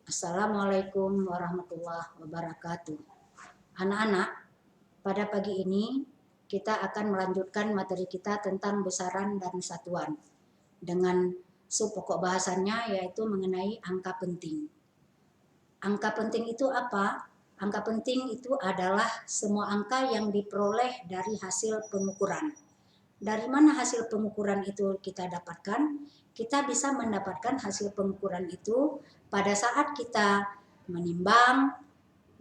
Assalamualaikum warahmatullahi wabarakatuh. Anak-anak, pada pagi ini kita akan melanjutkan materi kita tentang besaran dan satuan dengan subpokok bahasannya yaitu mengenai angka penting. Angka penting itu apa? Angka penting itu adalah semua angka yang diperoleh dari hasil pengukuran. Dari mana hasil pengukuran itu kita dapatkan? Kita bisa mendapatkan hasil pengukuran itu pada saat kita menimbang,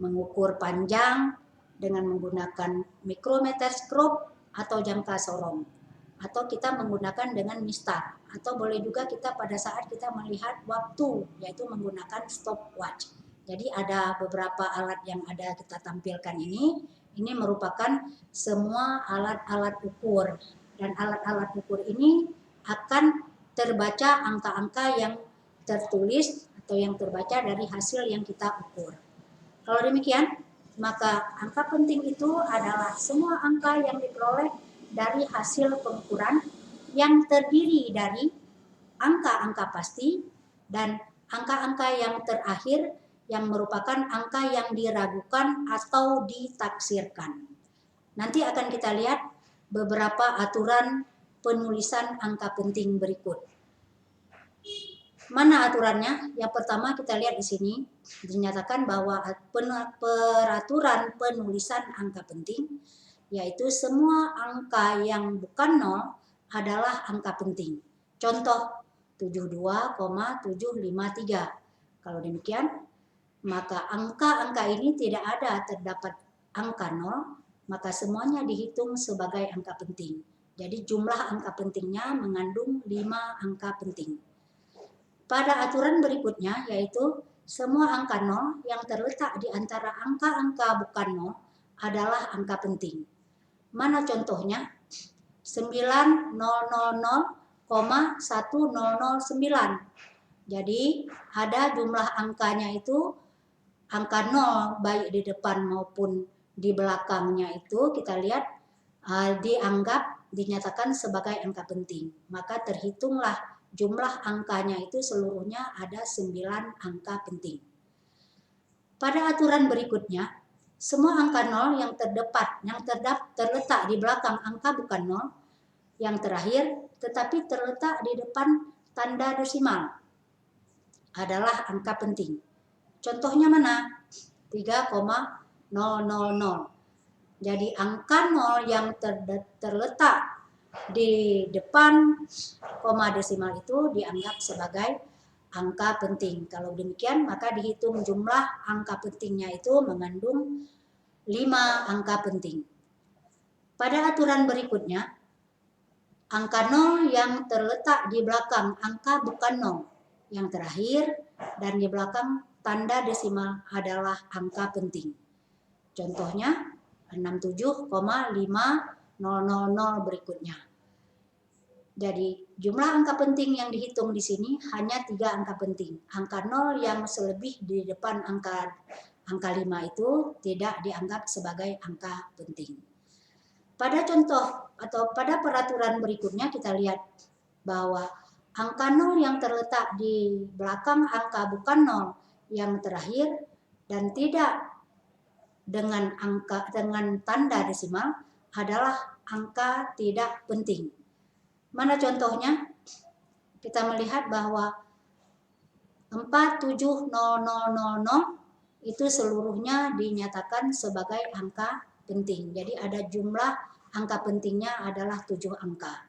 mengukur panjang dengan menggunakan mikrometerskop atau jangka sorong, atau kita menggunakan dengan mistar, atau boleh juga kita pada saat kita melihat waktu, yaitu menggunakan stopwatch. Jadi ada beberapa alat yang ada kita tampilkan ini merupakan semua alat-alat ukur, dan alat-alat ukur ini akan terbaca angka-angka yang tertulis atau yang terbaca dari hasil yang kita ukur. Kalau demikian, maka angka penting itu adalah semua angka yang diperoleh dari hasil pengukuran yang terdiri dari angka-angka pasti dan angka-angka yang terakhir yang merupakan angka yang diragukan atau ditaksirkan. Nanti akan kita lihat beberapa aturan penulisan angka penting berikut. Mana aturannya? Yang pertama kita lihat di sini dinyatakan bahwa peraturan penulisan angka penting yaitu semua angka yang bukan 0 adalah angka penting. Contoh 72,753. Kalau demikian, maka angka-angka ini tidak ada terdapat angka 0, maka semuanya dihitung sebagai angka penting. Jadi jumlah angka pentingnya mengandung 5 angka penting. Pada aturan berikutnya yaitu semua angka 0 yang terletak di antara angka-angka bukan 0 adalah angka penting. Mana contohnya? 9.000,1009. Jadi ada jumlah angkanya itu angka 0 baik di depan maupun di belakangnya itu kita lihat dinyatakan sebagai angka penting. Maka terhitunglah jumlah angkanya itu seluruhnya ada 9 angka penting. Pada aturan berikutnya, semua angka 0 yang terletak di belakang angka bukan 0 yang terakhir tetapi terletak di depan tanda desimal adalah angka penting. Contohnya mana? 3,000. Jadi angka 0 yang terletak di depan koma desimal itu dianggap sebagai angka penting. Kalau demikian maka dihitung jumlah angka pentingnya itu mengandung 5 angka penting. Pada aturan berikutnya, angka 0 yang terletak di belakang angka bukan 0 yang terakhir dan di belakang tanda desimal adalah angka penting. Contohnya 67,5000 berikutnya. Jadi jumlah angka penting yang dihitung di sini hanya 3 angka penting. Angka 0 yang selebih di depan angka 5 itu tidak dianggap sebagai angka penting. Pada contoh atau pada peraturan berikutnya kita lihat bahwa angka 0 yang terletak di belakang angka bukan 0 yang terakhir dan tidak dengan tanda desimal adalah angka tidak penting. Mana contohnya? Kita melihat bahwa 47000 itu seluruhnya dinyatakan sebagai angka penting. Jadi ada jumlah angka pentingnya adalah 7 angka.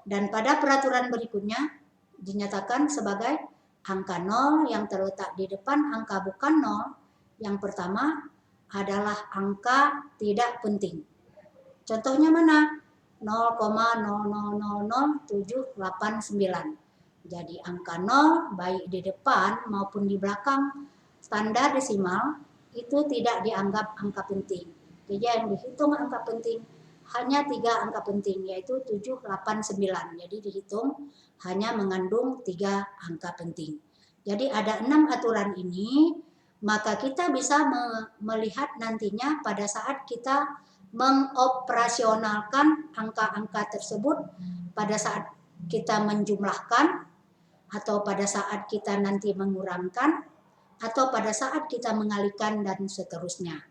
Dan pada peraturan berikutnya dinyatakan sebagai angka 0 yang terletak di depan angka bukan 0 yang pertama adalah angka tidak penting. Contohnya mana? 0,0000789. Jadi angka 0 baik di depan maupun di belakang tanda desimal itu tidak dianggap angka penting. Jadi yang dihitung angka penting hanya 3 angka penting yaitu 789. Jadi dihitung hanya mengandung 3 angka penting. Jadi ada 6 aturan ini, maka kita bisa melihat nantinya pada saat kita mengoperasionalkan angka-angka tersebut pada saat kita menjumlahkan atau pada saat kita nanti mengurangkan atau pada saat kita mengalihkan dan seterusnya.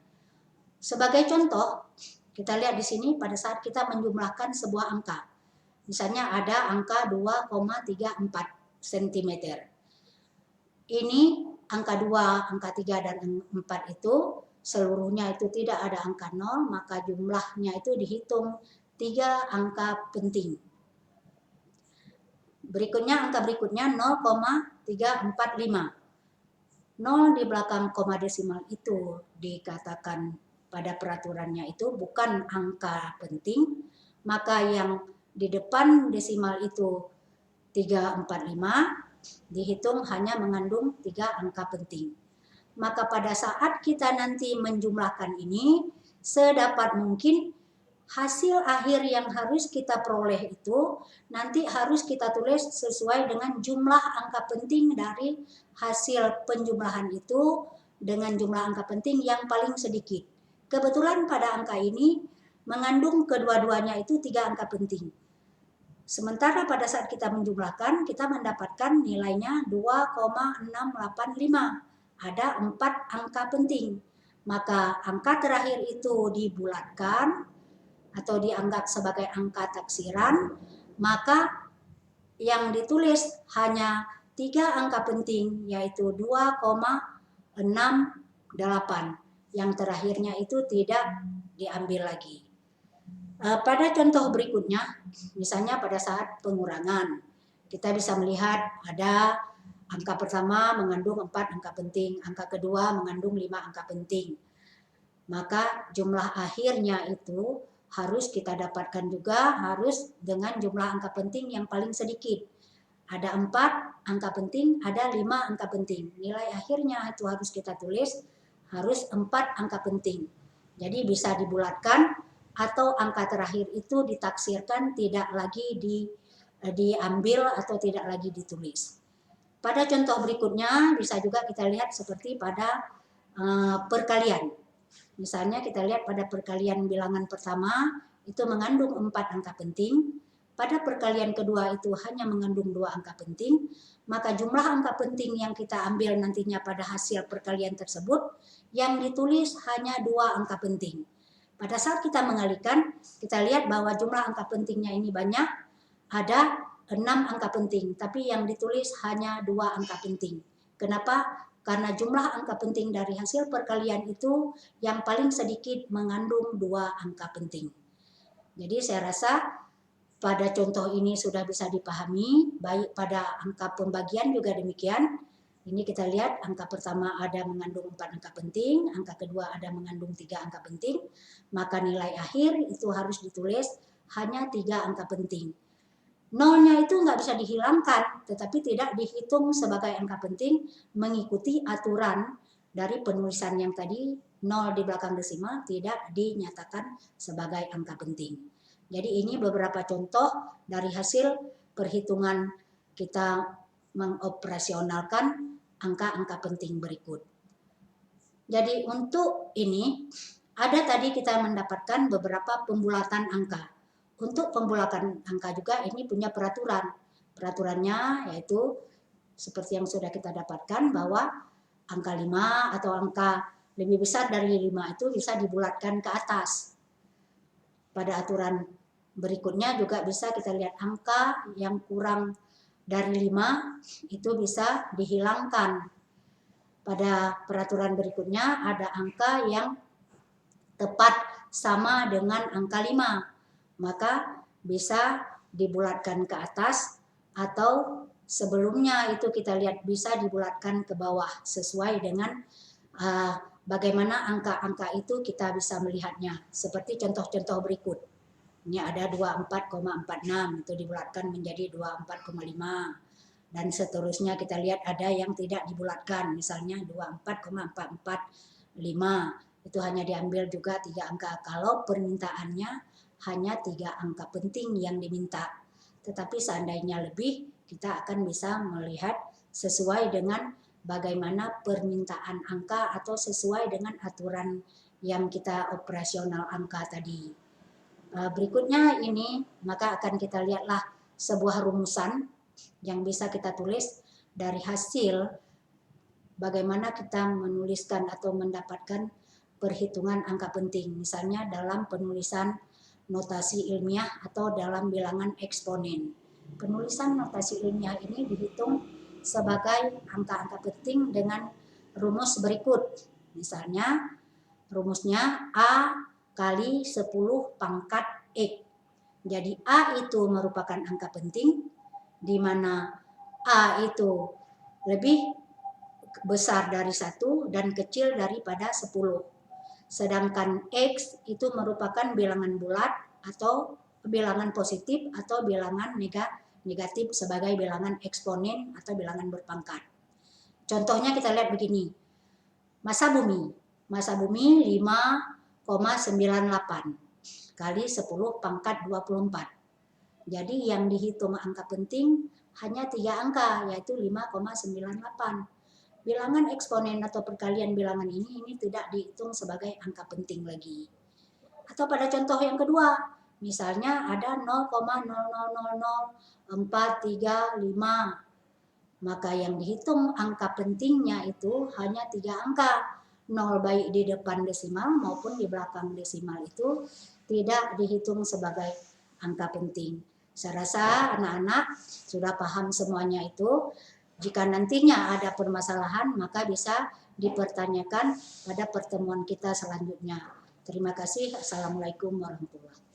Sebagai contoh, kita lihat di sini pada saat kita menjumlahkan sebuah angka. Misalnya ada angka 2,34 cm. Ini angka 2, angka 3, dan 4 itu seluruhnya itu tidak ada angka 0, maka jumlahnya itu dihitung 3 angka penting. Berikutnya angka berikutnya 0,345. 0 di belakang koma desimal itu dikatakan pada peraturannya itu bukan angka penting, maka yang di depan desimal itu 345 dihitung hanya mengandung 3 angka penting. Maka pada saat kita nanti menjumlahkan ini, sedapat mungkin hasil akhir yang harus kita peroleh itu nanti harus kita tulis sesuai dengan jumlah angka penting dari hasil penjumlahan itu dengan jumlah angka penting yang paling sedikit. Kebetulan pada angka ini mengandung kedua-duanya itu 3 angka penting. Sementara pada saat kita menjumlahkan, kita mendapatkan nilainya 2,685. Ada 4 angka penting. Maka angka terakhir itu dibulatkan atau dianggap sebagai angka taksiran, maka yang ditulis hanya 3 angka penting, yaitu 2,68. Yang terakhirnya itu tidak diambil lagi. Pada contoh berikutnya, misalnya pada saat pengurangan, kita bisa melihat ada angka pertama mengandung 4 angka penting, angka kedua mengandung 5 angka penting. Maka jumlah akhirnya itu harus kita dapatkan juga harus dengan jumlah angka penting yang paling sedikit. Ada 4 angka penting, ada 5 angka penting. Nilai akhirnya itu harus kita tulis harus 4 angka penting. Jadi bisa dibulatkan atau angka terakhir itu ditaksirkan tidak lagi diambil atau tidak lagi ditulis. Pada contoh berikutnya bisa juga kita lihat seperti pada perkalian. Misalnya kita lihat pada perkalian bilangan pertama itu mengandung 4 angka penting. Pada perkalian kedua itu hanya mengandung 2 angka penting. Maka jumlah angka penting yang kita ambil nantinya pada hasil perkalian tersebut yang ditulis hanya 2 angka penting. Pada saat kita mengalihkan, kita lihat bahwa jumlah angka pentingnya ini banyak, ada 6 angka penting, tapi yang ditulis hanya 2 angka penting. Kenapa? Karena jumlah angka penting dari hasil perkalian itu yang paling sedikit mengandung 2 angka penting. Jadi saya rasa pada contoh ini sudah bisa dipahami, baik pada angka pembagian juga demikian. Ini kita lihat angka pertama ada mengandung 4 angka penting, angka kedua ada mengandung 3 angka penting, maka nilai akhir itu harus ditulis hanya 3 angka penting. Nolnya itu nggak bisa dihilangkan, tetapi tidak dihitung sebagai angka penting mengikuti aturan dari penulisan yang tadi 0 di belakang desimal tidak dinyatakan sebagai angka penting. Jadi ini beberapa contoh dari hasil perhitungan kita mengoperasionalkan angka-angka penting berikut. Jadi untuk ini ada tadi kita mendapatkan beberapa pembulatan angka. Untuk pembulatan angka juga ini punya peraturan. Peraturannya yaitu seperti yang sudah kita dapatkan bahwa angka 5 atau angka lebih besar dari 5 itu bisa dibulatkan ke atas. Pada aturan berikutnya juga bisa kita lihat angka yang kurang dari 5 itu bisa dihilangkan. Pada peraturan berikutnya ada angka yang tepat sama dengan angka 5. Maka bisa dibulatkan ke atas atau sebelumnya itu kita lihat bisa dibulatkan ke bawah sesuai dengan bagaimana angka-angka itu kita bisa melihatnya. Seperti contoh-contoh berikut. Ini ada 24,46 itu dibulatkan menjadi 24,5 dan seterusnya kita lihat ada yang tidak dibulatkan misalnya 24,445 itu hanya diambil juga 3 angka kalau permintaannya hanya 3 angka penting yang diminta. Tetapi seandainya lebih kita akan bisa melihat sesuai dengan bagaimana permintaan angka atau sesuai dengan aturan yang kita operasional angka tadi. Berikutnya ini maka akan kita lihatlah sebuah rumusan yang bisa kita tulis dari hasil bagaimana kita menuliskan atau mendapatkan perhitungan angka penting, misalnya dalam penulisan notasi ilmiah atau dalam bilangan eksponen. Penulisan notasi ilmiah ini dihitung sebagai angka-angka penting dengan rumus berikut. Misalnya rumusnya A kali 10 pangkat X. Jadi A itu merupakan angka penting, di mana A itu lebih besar dari 1 dan kecil daripada 10. Sedangkan X itu merupakan bilangan bulat atau bilangan positif atau bilangan negatif sebagai bilangan eksponen atau bilangan berpangkat. Contohnya kita lihat begini. Massa bumi 5,98 kali 10 pangkat 24. Jadi yang dihitung angka penting hanya 3 angka, yaitu 5,98. Bilangan eksponen atau perkalian bilangan ini tidak dihitung sebagai angka penting lagi. Atau pada contoh yang kedua, misalnya ada 0,000435, maka yang dihitung angka pentingnya itu hanya 3 angka. 0 baik di depan desimal maupun di belakang desimal itu tidak dihitung sebagai angka penting. Saya rasa anak-anak sudah paham semuanya itu. Jika nantinya ada permasalahan, maka bisa dipertanyakan pada pertemuan kita selanjutnya. Terima kasih. Assalamualaikum warahmatullahi wabarakatuh.